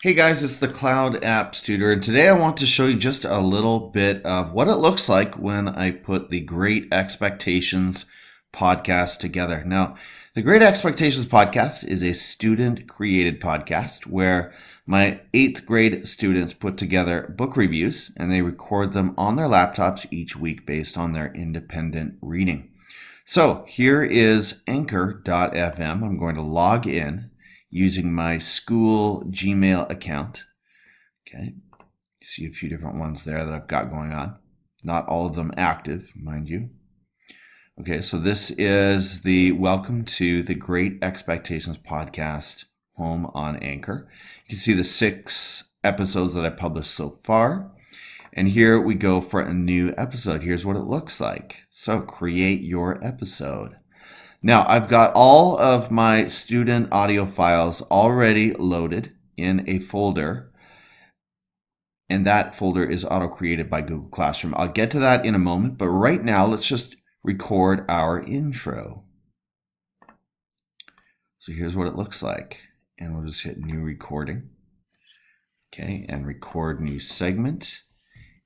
Hey guys, it's the Cloud Apps Tutor, and today I want to show you just a little bit of what it looks like when I put the Great Expectations podcast together. Now, the Great Expectations podcast is a student-created podcast where my 8th grade students put together book reviews and they record them on their laptops each week based on their independent reading. So here is Anchor.fm. I'm going to log in using my school Gmail account. Okay, you see a few different ones there that I've got going on. Not all of them active, mind you. Okay, so this is the Welcome to the Great Expectations podcast home on Anchor. You can see the 6 episodes that I published so far. And here we go for a new episode. Here's what it looks like. So create your episode. Now, I've got all of my student audio files already loaded in a folder, and that folder is auto-created by Google Classroom. I'll get to that in a moment, but right now, let's just record our intro. So here's what it looks like, and we'll just hit New Recording. Okay, and record new segment.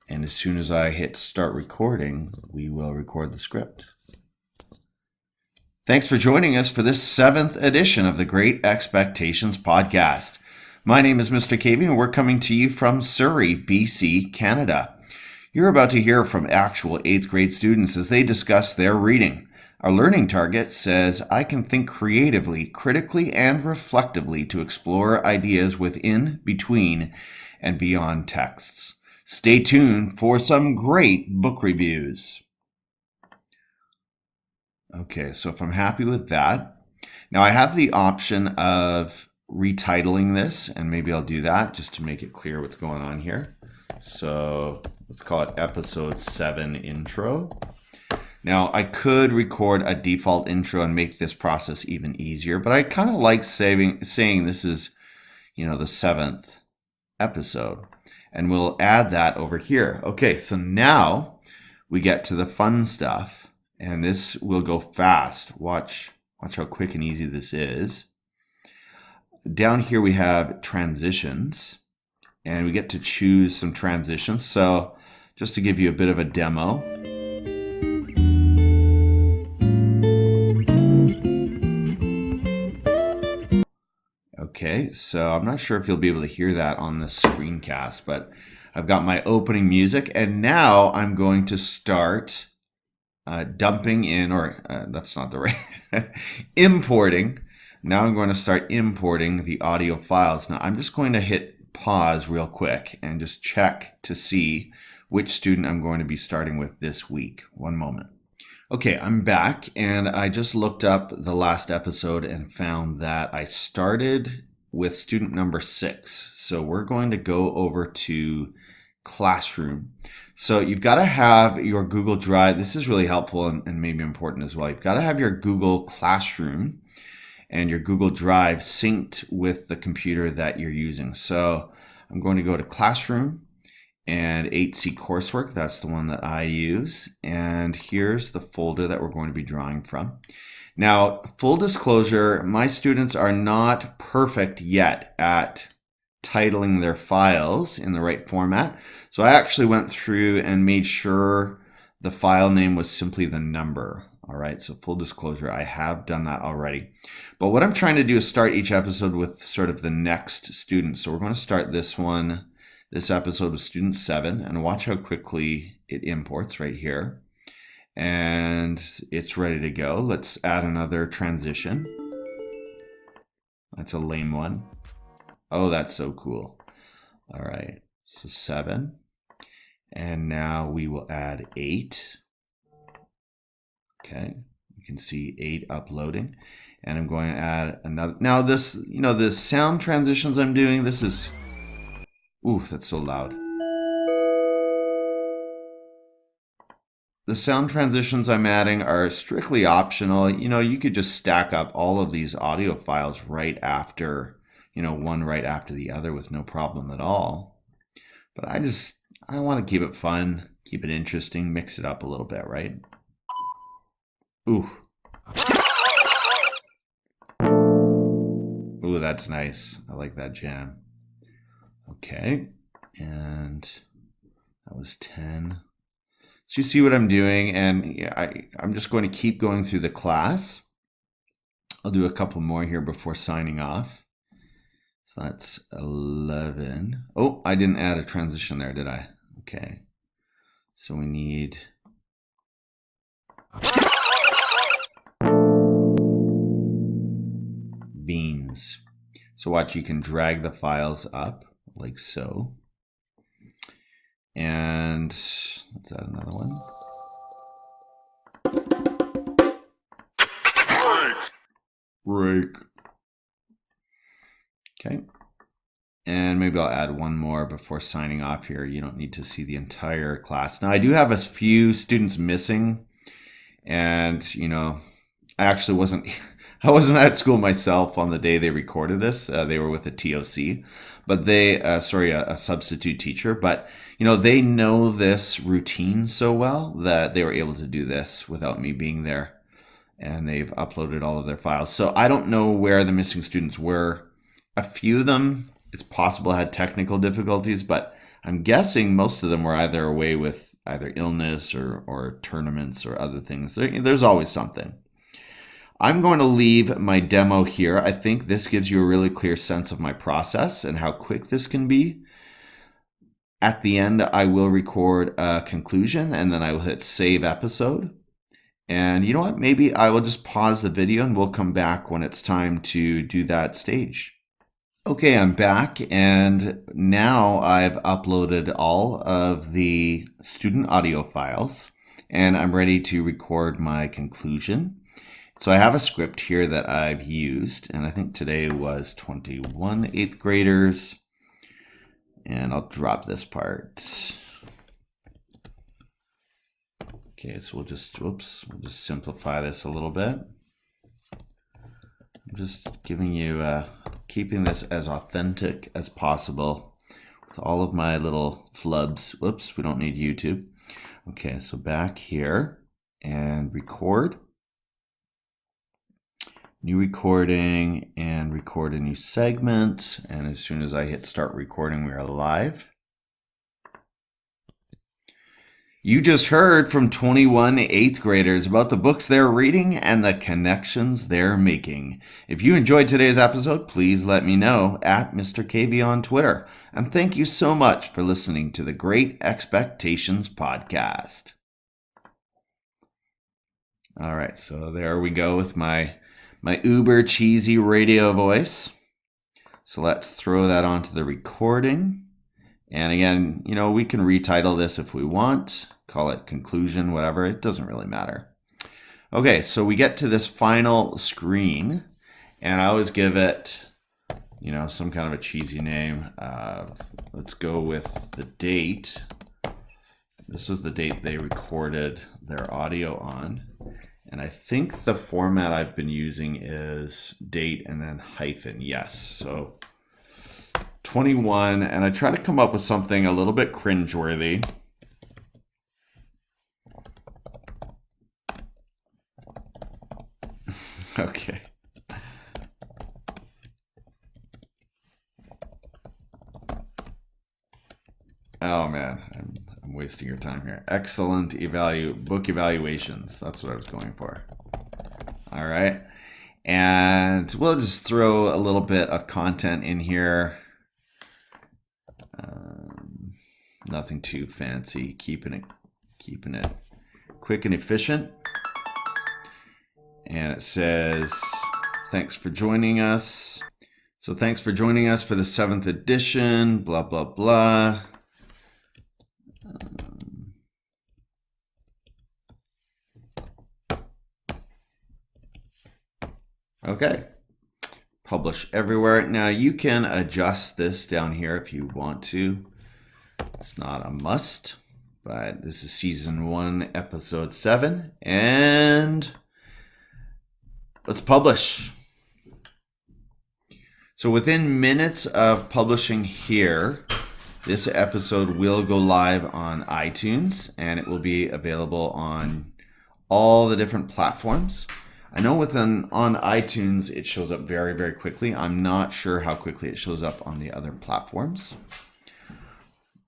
And as soon as I hit Start Recording, we will record the script. Thanks for joining us for this 7th edition of the Great Expectations podcast. My name is Mr. Cavey, and we're coming to you from Surrey, BC, Canada. You're about to hear from actual 8th grade students as they discuss their reading. Our learning target says, I can think creatively, critically, and reflectively to explore ideas within, between, and beyond texts. Stay tuned for some great book reviews. Okay, so if I'm happy with that, now I have the option of retitling this, and maybe I'll do that just to make it clear what's going on here. So let's call it episode 7 intro. Now I could record a default intro and make this process even easier, but I kind of like saying this is, the 7th episode, and we'll add that over here. Okay, so now we get to the fun stuff. And this will go fast. Watch how quick and easy this is. Down here we have transitions, and we get to choose some transitions. So just to give you a bit of a demo. Okay, so I'm not sure if you'll be able to hear that on the screencast, but I've got my opening music, and now I'm going to start dumping in, or that's not the right, importing. Now I'm going to start importing the audio files. Now I'm just going to hit pause real quick and just check to see which student I'm going to be starting with this week. One moment. Okay, I'm back, and I just looked up the last episode and found that I started with student number 6. So we're going to go over to Classroom. So you've got to have your Google Drive. This is really helpful and maybe important as well. You've got to have your Google Classroom and your Google Drive synced with the computer that you're using. So I'm going to go to Classroom and 8C Coursework. That's the one that I use. And here's the folder that we're going to be drawing from. Now, full disclosure, my students are not perfect yet at titling their files in the right format. So I actually went through and made sure the file name was simply the number. All right, so full disclosure, I have done that already. But what I'm trying to do is start each episode with sort of the next student. So we're going to start this episode with student 7, and watch how quickly it imports right here. And it's ready to go. Let's add another transition. That's a lame one. Oh, that's so cool. All right, so 7. And now we will add 8. Okay, you can see 8 uploading. And I'm going to add another. Now this, the sound transitions I'm doing, this is, ooh, that's so loud. The sound transitions I'm adding are strictly optional. You could just stack up all of these audio files right after, one right after the other with no problem at all. But I want to keep it fun, keep it interesting, mix it up a little bit, right? Ooh. Ooh, that's nice. I like that jam. Okay, and that was 10. So you see what I'm doing, and I'm just going to keep going through the class. I'll do a couple more here before signing off. So that's 11. Oh, I didn't add a transition there, did I? Okay. So we need beans. So watch, you can drag the files up like so. And let's add another one. Break. Okay. And maybe I'll add one more before signing off here. You don't need to see the entire class. Now, I do have a few students missing. And, I actually wasn't at school myself on the day they recorded this. They were with a TOC, but a substitute teacher. But, they know this routine so well that they were able to do this without me being there. And they've uploaded all of their files. So I don't know where the missing students were. A few of them, it's possible, had technical difficulties, but I'm guessing most of them were either away with either illness or tournaments or other things. There's always something. I'm going to leave my demo here. I think this gives you a really clear sense of my process and how quick this can be. At the end, I will record a conclusion, and then I will hit save episode. And you know what? Maybe I will just pause the video and we'll come back when it's time to do that stage. Okay, I'm back, and now I've uploaded all of the student audio files, and I'm ready to record my conclusion. So I have a script here that I've used, and I think today was 21 8th graders, and I'll drop this part. Okay, so we'll just simplify this a little bit. I'm just giving you, keeping this as authentic as possible with all of my little flubs. Whoops, we don't need YouTube. Okay, so back here and record. New recording and record a new segment. And as soon as I hit start recording, we are live. You just heard from 21 8th graders about the books they're reading and the connections they're making. If you enjoyed today's episode, please let me know at Mr. KB on Twitter. And thank you so much for listening to the Great Expectations podcast. All right, so there we go with my uber cheesy radio voice. So let's throw that onto the recording. And again, we can retitle this if we want. Call it conclusion, whatever. It doesn't really matter. Okay, so we get to this final screen, and I always give it, some kind of a cheesy name. Let's go with the date. This is the date they recorded their audio on. And I think the format I've been using is date and then hyphen. Yes, so 21, and I try to come up with something a little bit cringeworthy. Okay. Oh man, I'm wasting your time here. Excellent book evaluations. That's what I was going for. All right. And we'll just throw a little bit of content in here. Nothing too fancy. Keeping it quick and efficient. And it says, thanks for joining us. So thanks for joining us for the 7th edition, blah, blah, blah. Okay. Publish everywhere. Now you can adjust this down here if you want to. It's not a must, but this is season 1, episode 7, and let's publish. So within minutes of publishing here, this episode will go live on iTunes, and it will be available on all the different platforms. I know on iTunes it shows up very, very quickly. I'm not sure how quickly it shows up on the other platforms.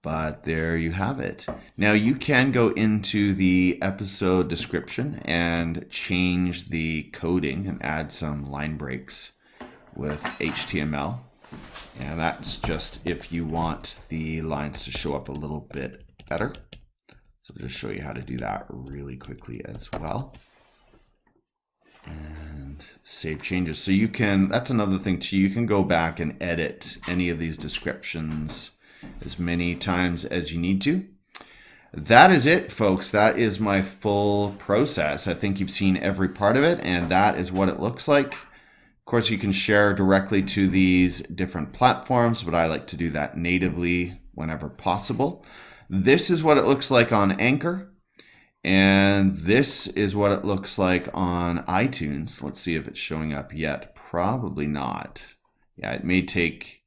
But there you have it. Now you can go into the episode description and change the coding and add some line breaks with HTML. And that's just if you want the lines to show up a little bit better. So I'll just show you how to do that really quickly as well. And save changes. So you can, that's another thing too, you can go back and edit any of these descriptions as many times as you need to. That is it, folks. That is my full process. I think you've seen every part of it, and that is what it looks like. Of course, you can share directly to these different platforms, but I like to do that natively whenever possible. This is what it looks like on Anchor, and this is what it looks like on iTunes. Let's see if it's showing up yet. Probably not. Yeah, it may take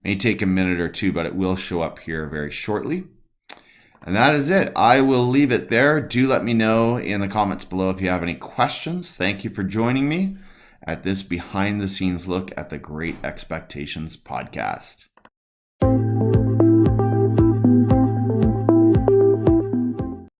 a minute or two, but it will show up here very shortly. And that is it. I will leave it there. Do let me know in the comments below if you have any questions. Thank you for joining me at this behind the scenes look at the Great Expectations podcast.